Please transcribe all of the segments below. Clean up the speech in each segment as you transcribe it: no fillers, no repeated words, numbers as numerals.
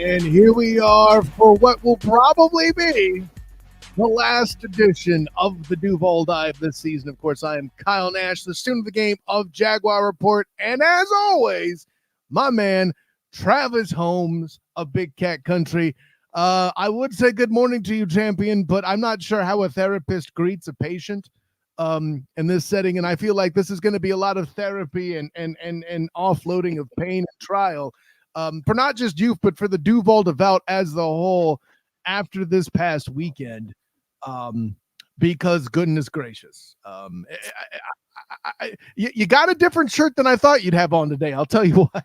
And here we are for what will probably be the last edition of the Duval Dive this season. Of course, I am Kyle Nash, the student of the game of Jaguar Report. And as always, my man, Travis Holmes of Big Cat Country. I would say good morning to you, champion, but I'm not sure how a therapist greets a patient in this setting. And I feel like this is going to be a lot of therapy and offloading of pain and trial for not just you, but for the Duval devout as the whole after this past weekend. Because goodness gracious, you got a different shirt than I thought you'd have on today. I'll tell you what.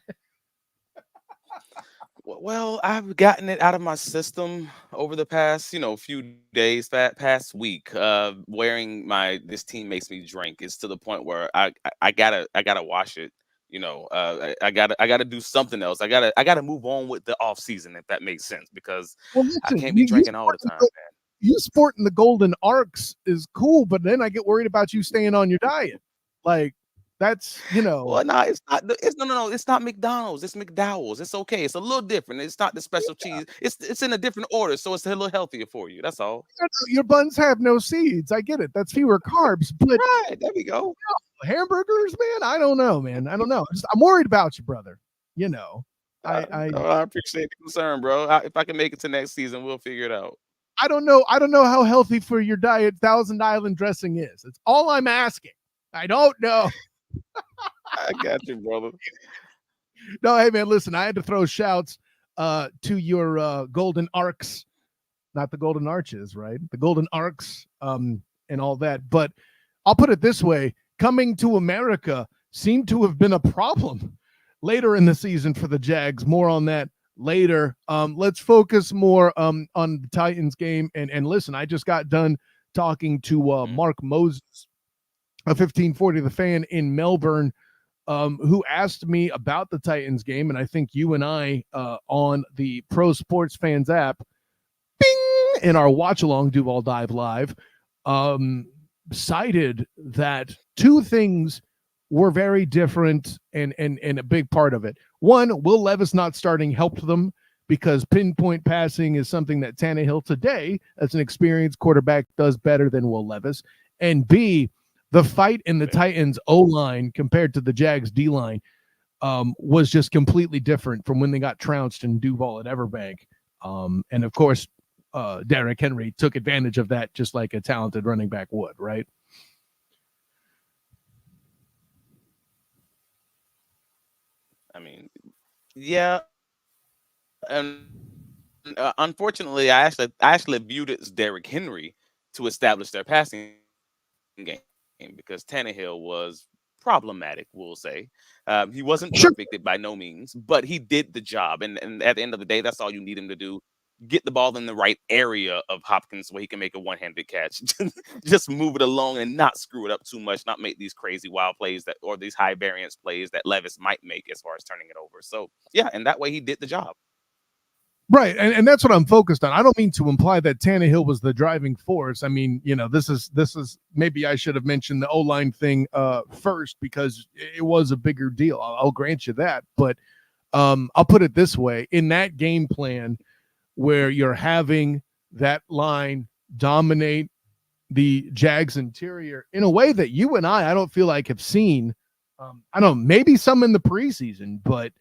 Well, I've gotten it out of my system over the past, few days, past week. Wearing this team makes me drink. It's to the point where I gotta wash it. I gotta do something else. I gotta move on with the off season, if that makes sense, because Well, I listen, can't be drinking all the time, man. you sporting the golden arcs is cool, but then I get worried about you staying on your diet. Like that's Well, no, it's not. No. It's not McDonald's. It's McDowell's. It's okay. It's a little different. It's not the special cheese. It's in a different order, so it's a little healthier for you. That's all. your buns have no seeds. I get it. That's fewer carbs, but Right there we go. hamburgers, man. I don't know, man. I don't know. I'm worried about you, brother. I appreciate the concern, bro. If I can make it to next season, we'll figure it out. I don't know. I don't know how healthy for your diet Thousand Island dressing is. It's all I'm asking. I don't know. I got you, brother. No, hey man, listen, I had to throw shouts to your golden arcs, not the golden arches, right? The golden arcs and all that. But I'll put it this way, coming to America seemed to have been a problem later in the season for the Jags. More on that later. Let's focus more on the Titans game. And listen, I just got done talking to Mark Moses of 1540 The Fan in Melbourne, who asked me about the Titans game. And I think you and I on the Pro Sports Fans app, bing, in our watch along Duval Dive Live, cited that two things were very different and a big part of it. One, Will Levis not starting helped them because pinpoint passing is something that Tannehill today, as an experienced quarterback, does better than Will Levis. And B, the fight in the Titans O-line compared to the Jags D-line was just completely different from when they got trounced in Duval at Everbank. And of course, Derrick Henry took advantage of that just like a talented running back would, right? I mean, yeah. And unfortunately, I actually viewed it as Derrick Henry to establish their passing game because Tannehill was problematic, we'll say. He wasn't Sure. perfect by no means, but he did the job. And at the end of the day, that's all you need him to do. Get the ball in the right area of Hopkins where he can make a one-handed catch. Just move it along and not screw it up too much, not make these crazy wild plays or these high variance plays that Levis might make as far as turning it over. So yeah, and that way he did the job. Right, and that's what I'm focused on. I don't mean to imply that Tannehill was the driving force. I mean, this is maybe I should have mentioned the O-line thing first because it was a bigger deal. I'll grant you that, but I'll put it this way: in that game plan, where you're having that line dominate the Jags interior in a way that you and I don't feel like have seen. I don't know, maybe some in the preseason, but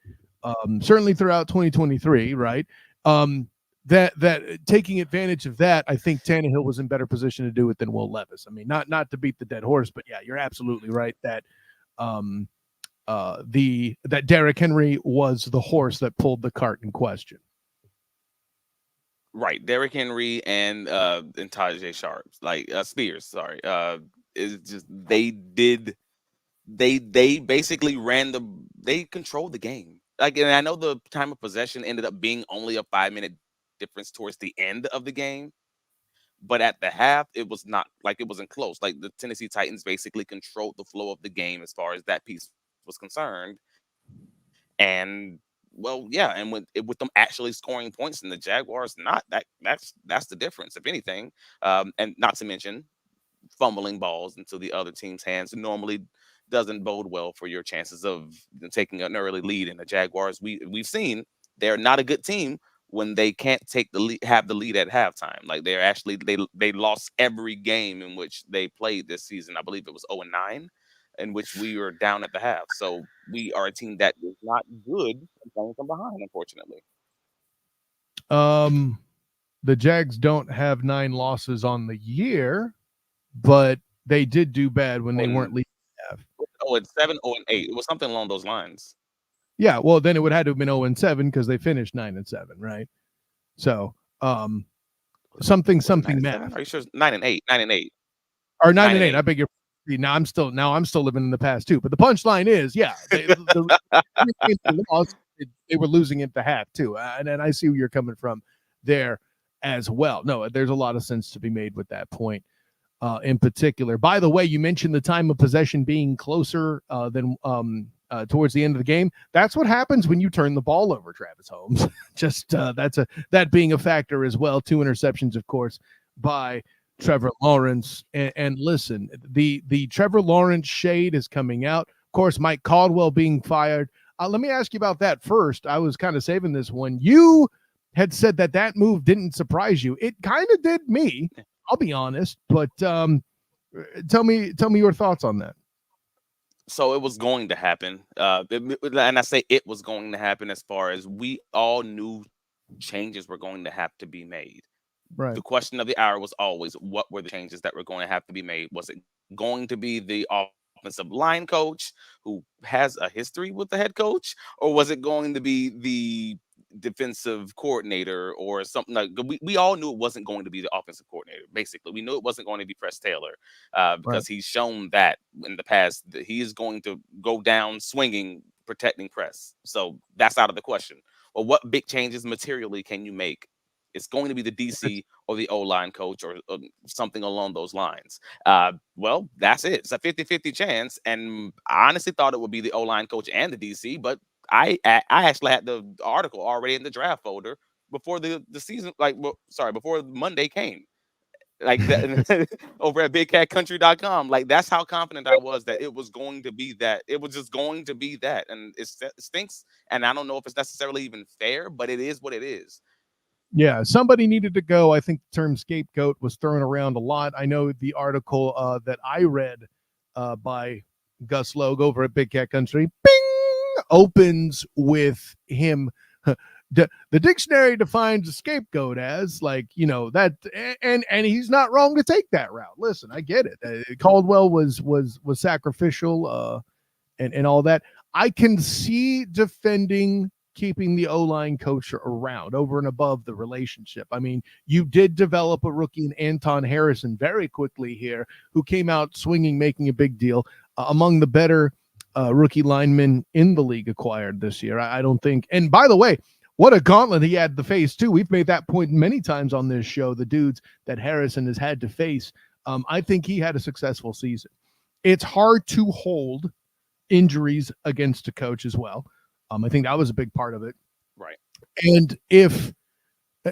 certainly throughout 2023, right? That taking advantage of that, I think Tannehill was in better position to do it than Will Levis. I mean, not to beat the dead horse, but yeah, you're absolutely right that that Derrick Henry was the horse that pulled the cart in question. Right, Derrick Henry and Tajay Sharps, like Spears. Sorry, is just they basically they controlled the game. Like, and I know the time of possession ended up being only a 5-minute difference towards the end of the game, but at the half, it was not like it wasn't close. Like the Tennessee Titans basically controlled the flow of the game as far as that piece was concerned. And well, yeah, and with them actually scoring points and the Jaguars not, that's the difference, if anything. And not to mention fumbling balls into the other team's hands normally doesn't bode well for your chances of taking an early lead. In the Jaguars, we've seen they're not a good team when they can't take the lead, have the lead at halftime. Like they're actually they lost every game in which they played this season. I believe it was 0-9, in which we were down at the half. So we are a team that is not good at playing from behind, unfortunately. Um, the Jags don't have 9 losses on the year, but they did do bad when they weren't When leading half. 0-7, 0-8, it was something along those lines. Yeah, well, then it would have to have been 0-7 because they finished 9-7, right? So, something Was it 9-7? math Are you sure? 9-8, 9-8, or nine nine and and eight. I eight. beg your. Now I'm still living in the past too. But the punchline is, yeah, they lost. They were losing at the half too, and I see where you're coming from there as well. No, there's a lot of sense to be made with that point. In particular. By the way, you mentioned the time of possession being closer than towards the end of the game. That's what happens when you turn the ball over, Travis Holmes. Just that being a factor as well. 2 interceptions, of course, by Trevor Lawrence. And listen, the Trevor Lawrence shade is coming out. Of course, Mike Caldwell being fired. Let me ask you about that first. I was kind of saving this one. You had said that move didn't surprise you. It kind of did me. I'll be honest, but tell me your thoughts on that. So it was going to happen, and I say it was going to happen as far as we all knew changes were going to have to be made. Right. The question of the hour was always, what were the changes that were going to have to be made? Was it going to be the offensive line coach who has a history with the head coach, or was it going to be the defensive coordinator or something? Like we all knew it wasn't going to be the offensive coordinator. Basically, we knew it wasn't going to be Press Taylor, Right. because he's shown that in the past that he is going to go down swinging, protecting Press. So that's out of the question. Well, what big changes materially can you make? It's going to be the DC or the O-line coach, or something along those lines. Well, that's it. It's a 50-50 chance. And I honestly thought it would be the O-line coach and the DC, but I actually had the article already in the draft folder before the season, before Monday came. Like that over at bigcatcountry.com. Like that's how confident I was that it was going to be that. It was just going to be that. And it stinks. And I don't know if it's necessarily even fair, but it is what it is. Yeah, somebody needed to go. I think the term scapegoat was thrown around a lot. I know the article that I read by Gus Logue over at Big Cat Country, bing, opens with him. The dictionary defines a scapegoat as that, and he's not wrong to take that route. Listen, I get it. Caldwell was sacrificial, and all that. I can see defending keeping the O-line coach around over and above the relationship. I mean, you did develop a rookie in Anton Harrison very quickly here, who came out swinging, making a big deal, among the better rookie linemen in the league acquired this year. I don't think. And by the way, what a gauntlet he had to face too. We've made that point many times on this show. The dudes that Harrison has had to face. I think he had a successful season. It's hard to hold injuries against a coach as well. I think that was a big part of it. Right. And if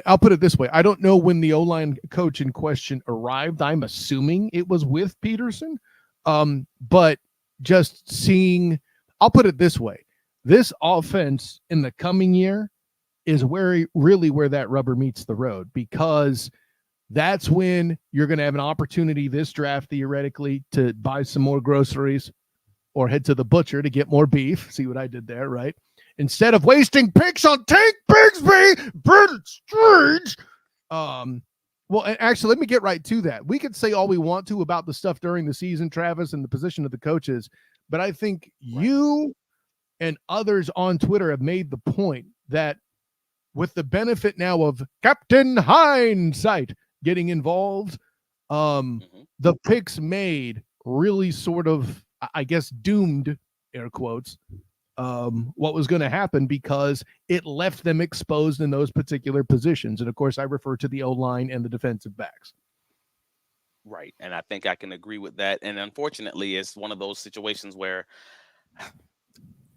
I'll put it this way, I don't know when the O-line coach in question arrived. I'm assuming it was with Peterson. But just seeing, I'll put it this way, this offense in the coming year is where that rubber meets the road, because that's when you're going to have an opportunity this draft, theoretically, to buy some more groceries or head to the butcher to get more beef. See what I did there, right? Instead of wasting picks on Tank Bigsby, Brendan Strange. Well, actually, let me get right to that. We could say all we want to about the stuff during the season, Travis, and the position of the coaches, but I think you and others on Twitter have made the point that with the benefit now of Captain Hindsight getting involved, the picks made really sort of, I guess, doomed, air quotes, what was going to happen, because it left them exposed in those particular positions. And of course, I refer to the O-line and the defensive backs. Right. And I think I can agree with that. And unfortunately, it's one of those situations where,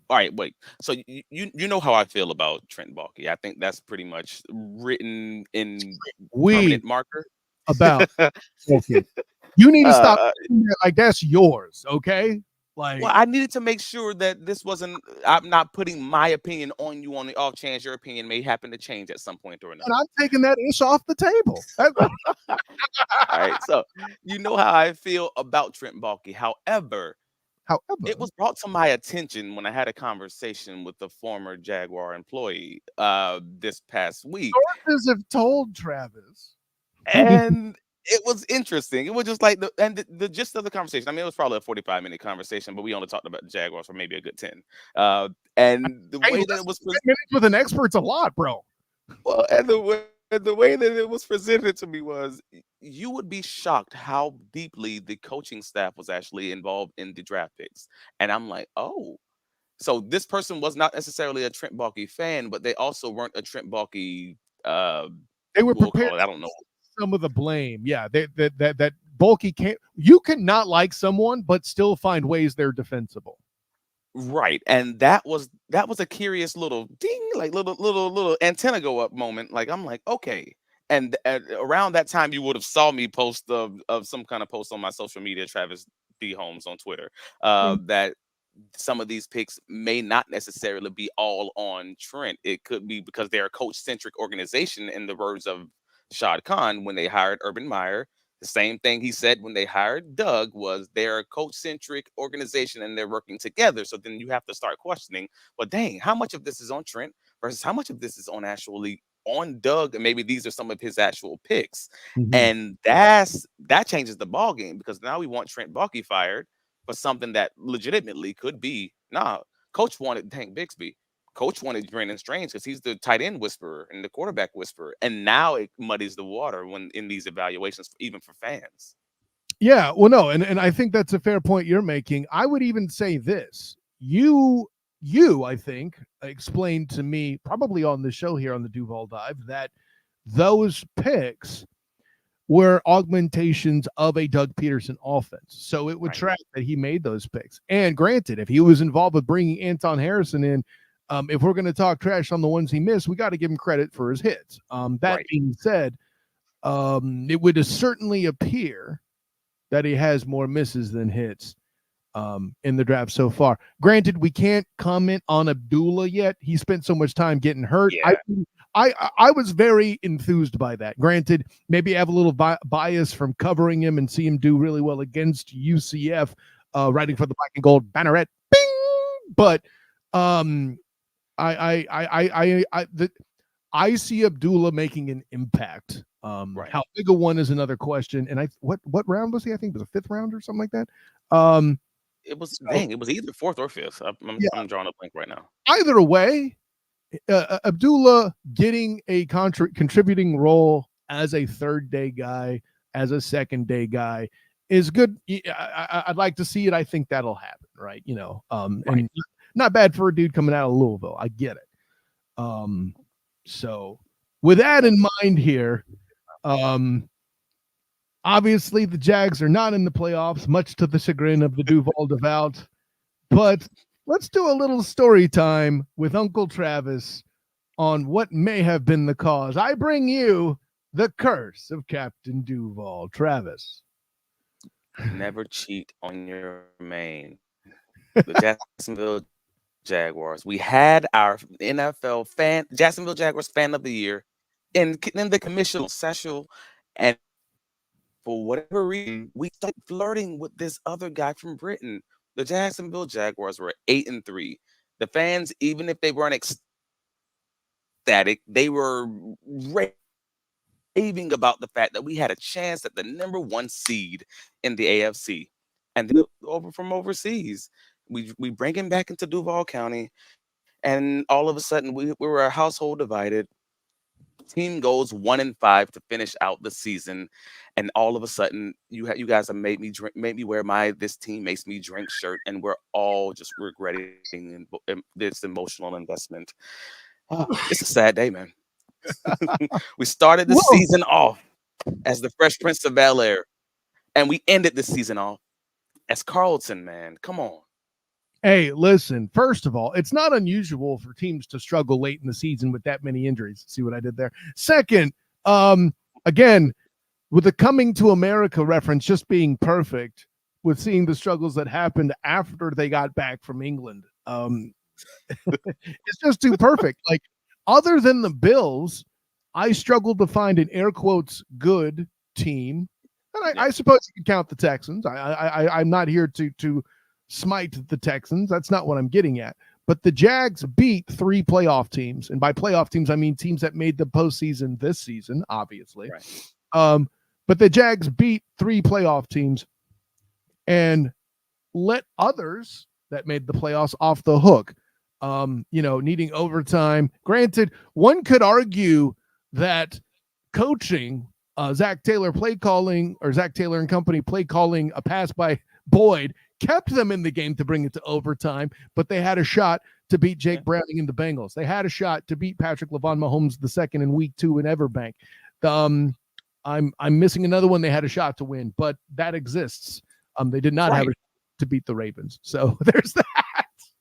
all right, wait. So you know how I feel about Trent Baalke. I think that's pretty much written in permanent marker. About okay. You need to stop like that's yours, okay? Like, Well, I needed to make sure that this wasn't. I'm not putting my opinion on you on the off chance your opinion may happen to change at some point or and another. I'm taking that ish off the table. All right, so you know how I feel about Trent Baalke. However, it However, was brought to my attention when I had a conversation with the former Jaguar employee this past week, sources have told Travis. and it was interesting. It was just like the gist of the conversation. I mean, it was probably a 45-minute conversation, but we only talked about the Jaguars for maybe a good 10. And the Hey, way that listen, it was 10 minutes with an expert's a lot, bro. well, and the way that it was presented to me was you would be shocked how deeply the coaching staff was actually involved in the draft picks. And I'm like, oh, so this person was not necessarily a Trent Baalke fan, but they also weren't a Trent Baalke They were we'll prepared call it, to I don't know. some of the blame. Yeah, that bulky can't. You can not like someone, but still find ways they're defensible. Right. And that was a curious little ding, like little antenna go up moment. Like I'm like, okay. And around that time, you would have saw me post of some kind of post on my social media, Travis D. Holmes on Twitter, that some of these picks may not necessarily be all on Trent. It could be because they're a coach-centric organization, in the words of Shad Khan when they hired Urban Meyer. The same thing he said when they hired Doug was they're a coach-centric organization and they're working together. So then you have to start questioning, well, dang, how much of this is on Trent versus how much of this is on actually on Doug, and maybe these are some of his actual picks. Mhm. And that changes the ball game because now we want Trent Baalke fired for something that legitimately could be, nah, coach wanted Tank Bixby. Coach wanted Brandon Strange because he's the tight end whisperer and the quarterback whisperer. And now it muddies the water when in these evaluations, even for fans. Yeah, well, no, and I think that's a fair point you're making. I would even say this: you, I think, explained to me probably on the show here on the Duval Dive that those picks were augmentations of a Doug Peterson offense. So it would Right. track that he made those picks. And granted, if he was involved with bringing Anton Harrison in, if we're going to talk trash on the ones he missed, we got to give him credit for his hits. That Right. being said, it would certainly appear that he has more misses than hits in the draft so far. Granted, we can't comment on Abdullah yet. He spent so much time getting hurt. Yeah. I was very enthused by that. Granted, maybe I have a little bias from covering him and see him do really well against UCF, writing for the Black and Gold Banneret. Bing! But I see Abdullah making an impact. Right. How big a one is another question. And what round was he? I think it was a fifth round or something like that. It was So, dang, it was either fourth or fifth. yeah, I'm drawing a blank right now. either way, Abdullah getting a contributing role as a third day guy, as a second day guy is good. I'd like to see it. I think that'll happen, right? Right. And not bad for a dude coming out of Louisville. I get it. So with that in mind here, obviously the Jags are not in the playoffs, much to the chagrin of the Duval devout. But let's do a little story time with Uncle Travis on what may have been the cause. I bring you the curse of Captain Duval. Travis. Never cheat on your main. The Jacksonville Jaguars. We had our NFL Jacksonville Jaguars fan of the year in the commission special, and for whatever reason, we started flirting with this other guy from Britain. The Jacksonville Jaguars were 8-3. The fans, even if they weren't ecstatic, they were raving about the fact that we had a chance at the number one seed in the AFC. And then over from overseas, we bring him back into Duval County, and all of a sudden we were a household divided. Team goes 1-5 to finish out the season, and all of a sudden you guys have made me wear my "this team makes me drink" shirt, and we're all just regretting this emotional investment. It's a sad day, man. We started the Whoa. season off as the Fresh Prince of Bel-Air, and we ended the season off as Carlton, man. Come on. Hey, listen, first of all, it's not unusual for teams to struggle late in the season with that many injuries. See what I did there? Second, again, with the coming to America reference just being perfect, with seeing the struggles that happened after they got back from England. It's just too perfect. Like, other than the Bills, I struggled to find an air quotes good team. And I suppose you can count the Texans. I'm not here to smite the Texans. That's not what I'm getting at. But the Jags beat 3 playoff teams. And by playoff teams, I mean teams that made the postseason this season, obviously. Right. But the Jags beat 3 playoff teams and let others that made the playoffs off the hook. Needing overtime. Granted, one could argue that coaching, Zach Taylor and company play calling a pass by Boyd kept them in the game to bring it to overtime, but they had a shot to beat Jake Browning and the Bengals. They had a shot to beat Patrick Mahomes II in week 2 in Everbank. I'm missing another one they had a shot to win, but that exists. They did not have a to beat the Ravens. So there's that.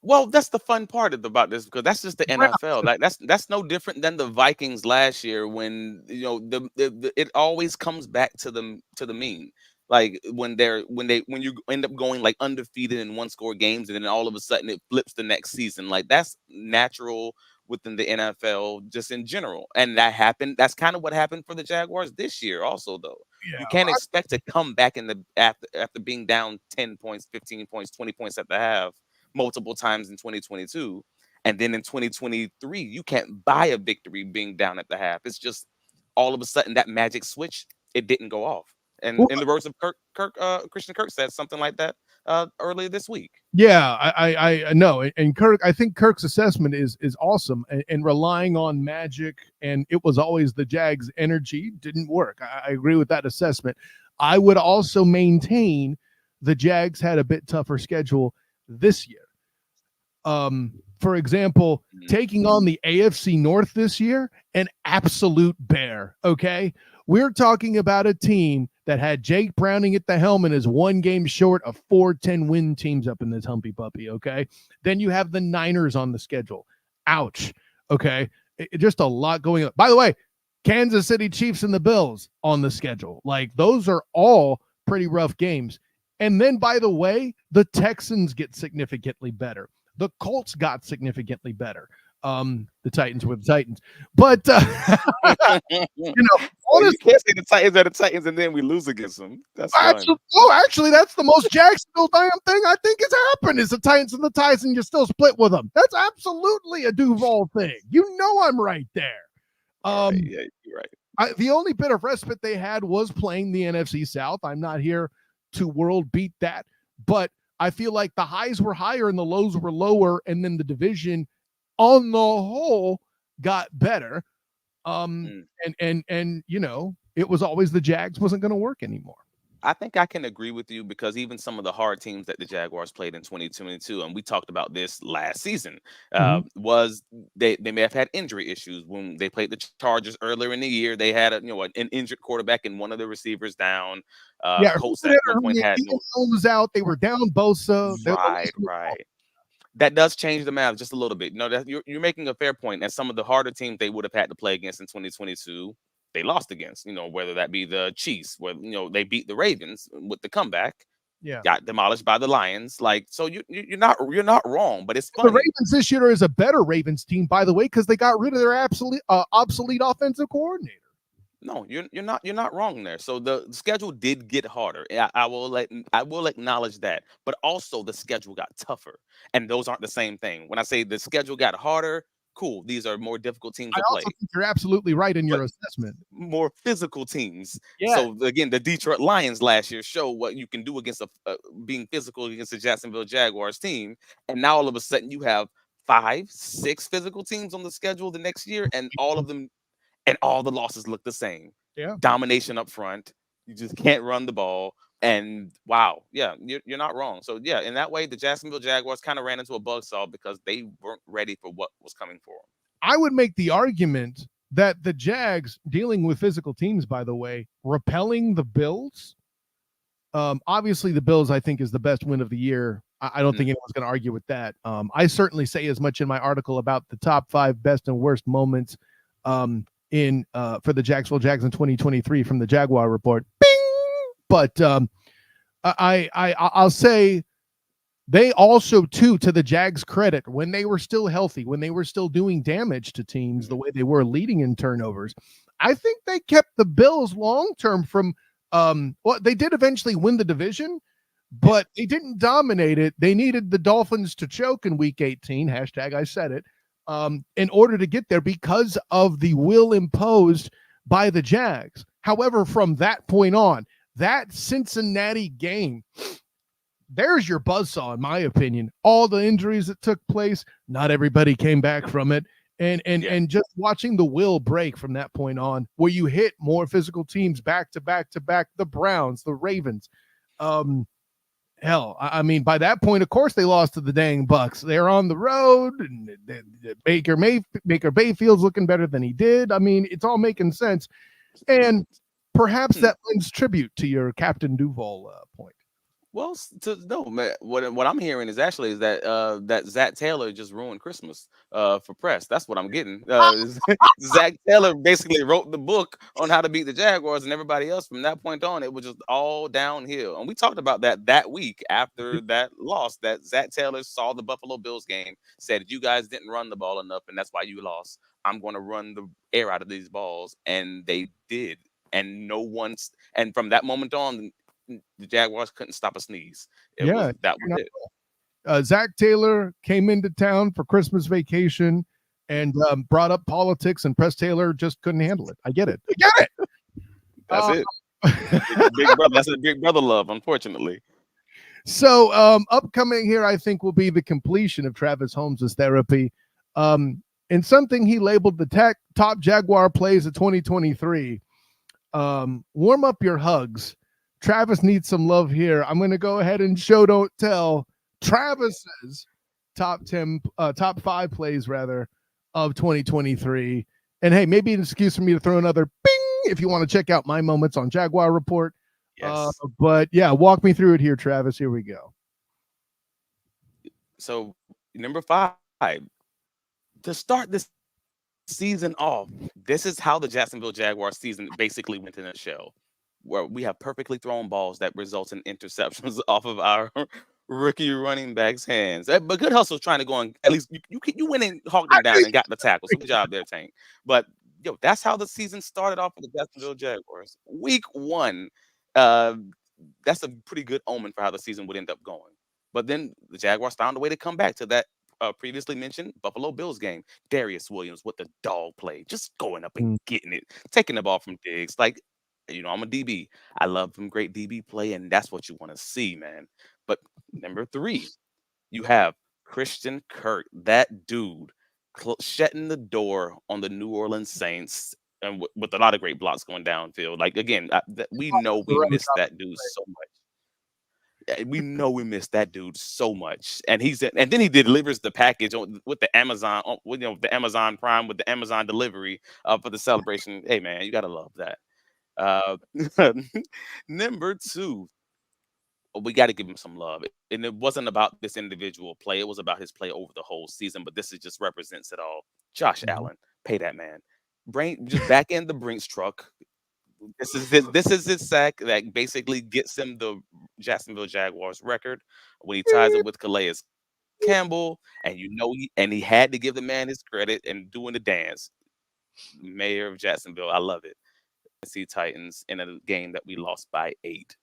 Well, that's the fun part about this, because that's just the NFL. Like that's no different than the Vikings last year, when it always comes back to the mean. Like when you end up going like undefeated in 1-score games, and then all of a sudden it flips the next season. Like, that's natural within the NFL just in general. And that happened. That's kind of what happened for the Jaguars this year also, though. Yeah, you can't expect to come back after being down 10 points, 15 points, 20 points at the half multiple times in 2022. And then in 2023, you can't buy a victory being down at the half. It's just all of a sudden that magic switch, it didn't go off. And in the words of Christian Kirk said something like that earlier this week. Yeah, I know. And Kirk, I think Kirk's assessment is awesome, and relying on magic, and it was always the Jags' energy didn't work. I agree with that assessment. I would also maintain the Jags had a bit tougher schedule this year. For example, taking on the AFC North this year, an absolute bear. Okay. We're talking about a team that had Jake Browning at the helm and is 1 game short of 4 10-win teams up in this humpy puppy. Okay. Then you have the Niners on the schedule. Ouch. Okay. Just a lot going on. By the way, Kansas City Chiefs and the Bills on the schedule. Like, those are all pretty rough games. And then, by the way, the Texans get significantly better. The Colts got significantly better. The Titans were the Titans. But, honestly, you can't say the Titans are the Titans and then we lose against them. That's actually, that's the most Jacksonville damn thing I think has happened, is the Titans and the Titans, and you're still split with them. That's absolutely a Duval thing. You know I'm right there. Yeah, you're right. The only bit of respite they had was playing the NFC South. I'm not here to world beat that, but I feel like the highs were higher and the lows were lower, and then the division on the whole got better. And it was always the Jags wasn't going to work anymore. I think I can agree with you, because even some of the hard teams that the Jaguars played in 2022, and we talked about this last season, was they may have had injury issues. When they played the Chargers earlier in the year, they had an injured quarterback and one of the receivers down. Colts at one point had Holmes out. They were down Bosa. Right. That does change the math just a little bit. You're making a fair point. And some of the harder teams they would have had to play against in 2022, they lost against, whether that be the Chiefs, where they beat the Ravens with the comeback, got demolished by the Lions. Like, so you're not wrong, but it's funny. The Ravens this year is a better Ravens team, by the way, because they got rid of their obsolete offensive coordinator. No, you're not wrong there. So the schedule did get harder. I will acknowledge that, but also the schedule got tougher, and those aren't the same thing. When I say the schedule got harder, cool, these are more difficult teams to play. I think you're absolutely right in your assessment. More physical teams. Yeah. So again, the Detroit Lions last year show what you can do against being physical against the Jacksonville Jaguars team, and now all of a sudden you have 5, 6 physical teams on the schedule the next year, and all of them. And all the losses look the same. Yeah. Domination up front. You just can't run the ball. And wow. Yeah, you're not wrong. So yeah, in that way, the Jacksonville Jaguars kind of ran into a buzzsaw because they weren't ready for what was coming for them. I would make the argument that the Jags, dealing with physical teams, by the way, repelling the Bills. Obviously, the Bills, I think, is the best win of the year. I don't think anyone's going to argue with that. I certainly say as much in my article about the top 5 best and worst moments for the Jacksonville Jags in 2023 from the Jaguar report. Bing! But I'll say they also, too, to the Jags' credit, when they were still healthy, when they were still doing damage to teams the way they were leading in turnovers, I think they kept the Bills long-term from well, they did eventually win the division, but they didn't dominate it. They needed the Dolphins to choke in week 18, hashtag I said it, in order to get there because of the will imposed by the Jags. However, from that point on, that Cincinnati game, there's your buzzsaw, in my opinion. All the injuries that took place, not everybody came back from it. And just watching the will break from that point on, where you hit more physical teams back to back to back, the Browns, the Ravens. Hell, I mean, by that point, of course, they lost to the dang Bucks. They're on the road, and Baker Mayfield's looking better than he did. I mean, it's all making sense. And perhaps that lends tribute to your Captain Duval point. Well, no, man, what I'm hearing is actually that that Zach Taylor just ruined Christmas for press. That's what I'm getting. Zach Taylor basically wrote the book on how to beat the Jaguars, and everybody else from that point on, it was just all downhill. And we talked about that week after that loss. That Zach Taylor saw the Buffalo Bills game, said you guys didn't run the ball enough, and that's why you lost. I'm going to run the air out of these balls, and they did. And and from that moment on, the Jaguars couldn't stop a sneeze. That was it. Zach Taylor came into town for Christmas vacation and brought up politics, and Press Taylor just couldn't handle it. I get it. That's it. Big brother. That's a big brother love, unfortunately. So upcoming here, I think, will be the completion of Travis Holmes' therapy. In something he labeled the top Jaguar plays of 2023. Warm up your hugs. Travis needs some love here. I'm going to go ahead and show don't tell Travis's top 5 plays rather of 2023. And hey, maybe an excuse for me to throw another bing if you want to check out my moments on Jaguar Report. Yes. But yeah, walk me through it here, Travis. Here we go. So number 5, to start this season off, this is how the Jacksonville Jaguars season basically went in a shell, where we have perfectly thrown balls that result in interceptions off of our rookie running back's hands. But good hustle trying to go on. At least you went and hawked him down and got the tackle. So good job there, Tank. But that's how the season started off for the Jacksonville Jaguars. Week 1, that's a pretty good omen for how the season would end up going. But then the Jaguars found a way to come back to that previously mentioned Buffalo Bills game. Darius Williams with the dog play, just going up and getting it, taking the ball from Diggs. Like, I'm a DB. I love some great DB play, and that's what you want to see, man. But number 3, you have Christian Kirk, that dude shutting the door on the New Orleans Saints, and with a lot of great blocks going downfield. Like, again, we know we missed that dude so much. We know we missed that dude so much, and then he delivers the package with the Amazon, the Amazon Prime with the Amazon delivery for the celebration. Hey, man, you gotta love that. Number 2, we got to give him some love, and it wasn't about this individual play; it was about his play over the whole season. But this just represents it all. Josh Allen, pay that man. Just back in the Brinks truck. This is his sack that basically gets him the Jacksonville Jaguars record when he ties it with Calais Campbell, and he had to give the man his credit and doing the dance. Mayor of Jacksonville, I love it. See Titans in a game that we lost by 8.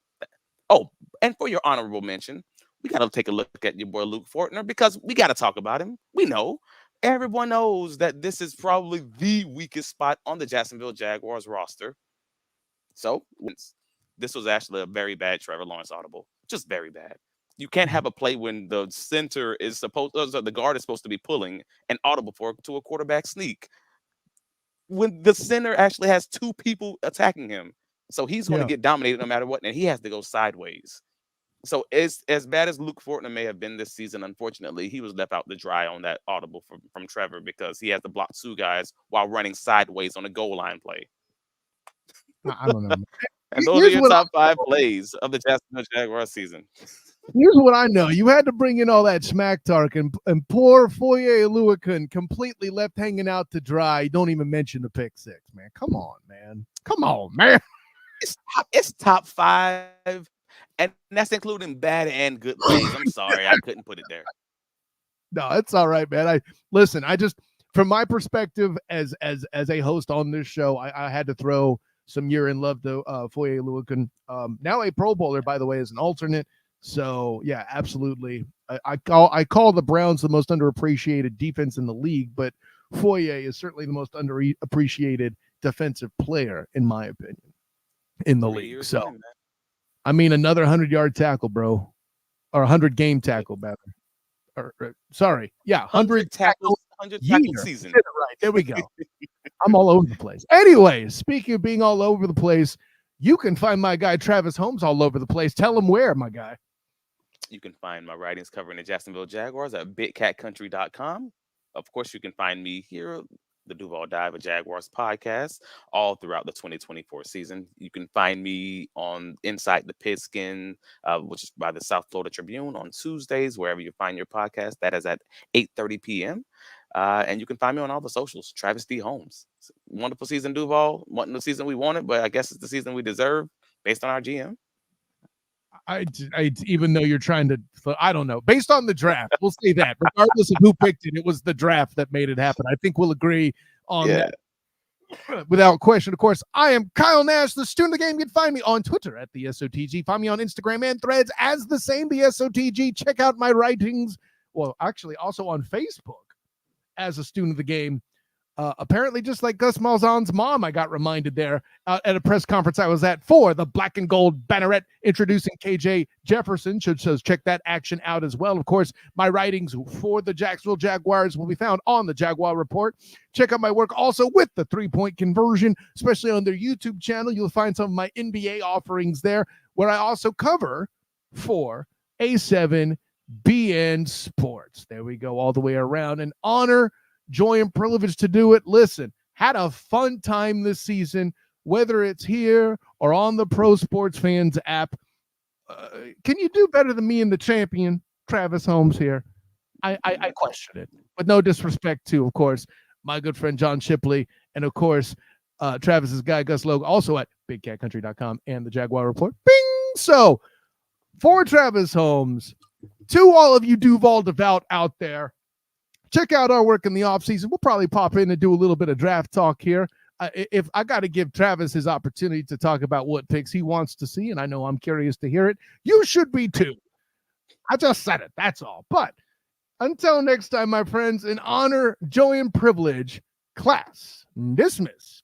Oh, and for your honorable mention, we got to take a look at your boy Luke Fortner, because we got to talk about him. We know. Everyone knows that this is probably the weakest spot on the Jacksonville Jaguars roster. So this was actually a very bad Trevor Lawrence audible. Just very bad. You can't have a play when the the guard is supposed to be pulling an audible to a quarterback sneak, when the center actually has 2 people attacking him. So he's going to get dominated no matter what, and he has to go sideways. So as bad as Luke Fortner may have been this season, unfortunately, he was left out to dry on that audible from Trevor, because he has to block 2 guys while running sideways on a goal line play. I don't know. And those are your top 5 plays of the Jacksonville Jaguars season. Here's what I know. You had to bring in all that smack talk, and poor Foye Oluokun completely left hanging out to dry. Don't even mention the pick 6, man. Come on, man. It's top 5 And that's including bad and good plays. I'm sorry, I couldn't put it there. No, it's all right, man. I just from my perspective as a host on this show, I had to throw some year-end love to Foye Oluokun. Now a Pro Bowler, by the way, as an alternate. So yeah, absolutely. I call the Browns the most underappreciated defense in the league, but Foye is certainly the most underappreciated defensive player, in my opinion, in the 3 league. years So in, man. I mean, another 100-yard tackle, bro, or 100-game tackle, better. Sorry, yeah, 100 tackles, 100 tackle year. season. Right, there we go. I'm all over the place. Anyways, speaking of being all over the place, you can find my guy Travis Holmes all over the place. Tell him where, my guy. You can find my writings covering the Jacksonville Jaguars at bigcatcountry.com. Of course, you can find me here, the Duval Dive, a Jaguars podcast, all throughout the 2024 season. You can find me on Inside the Pigskin, which is by the South Florida Tribune on Tuesdays, wherever you find your podcast. That is at 8:30 p.m. And you can find me on all the socials, Travis D. Holmes. Wonderful season, Duval. Wasn't the season we wanted, but I guess it's the season we deserve based on our GM. I even though you're trying to, I don't know, based on the draft, we'll say that regardless of who picked it, it was the draft that made it happen. I think we'll agree on that without question. Of course, I am Kyle Nash, the student of the game. You can find me on Twitter at the SOTG. Find me on Instagram and Threads as the same, the SOTG. Check out my writings. Well, actually, also on Facebook as a student of the game. Apparently, just like Gus Malzahn's mom, I got reminded there at a press conference I was at for the Black and Gold Banneret introducing KJ Jefferson. So check that action out as well. Of course, my writings for the Jacksonville Jaguars will be found on the Jaguar Report. Check out my work also with the three-point conversion, especially on their YouTube channel. You'll find some of my NBA offerings there, where I also cover for A7 BN Sports. There we go, all the way around. An honor, joy, and privilege to do it. Listen, had a fun time this season, whether it's here or on the Pro Sports Fans app. Can you do better than me and the champion, Travis Holmes here? I question it, with no disrespect to, of course, my good friend John Shipley, and of course, Travis's guy, Gus Logue, also at bigcatcountry.com and the Jaguar Report. Bing! So, for Travis Holmes, to all of you Duval devout out there, check out our work in the offseason. We'll probably pop in and do a little bit of draft talk here. If I got to give Travis his opportunity to talk about what picks he wants to see, and I know I'm curious to hear it, you should be too. I just said it. That's all. But until next time, my friends, in honor, joy, and privilege, class dismiss.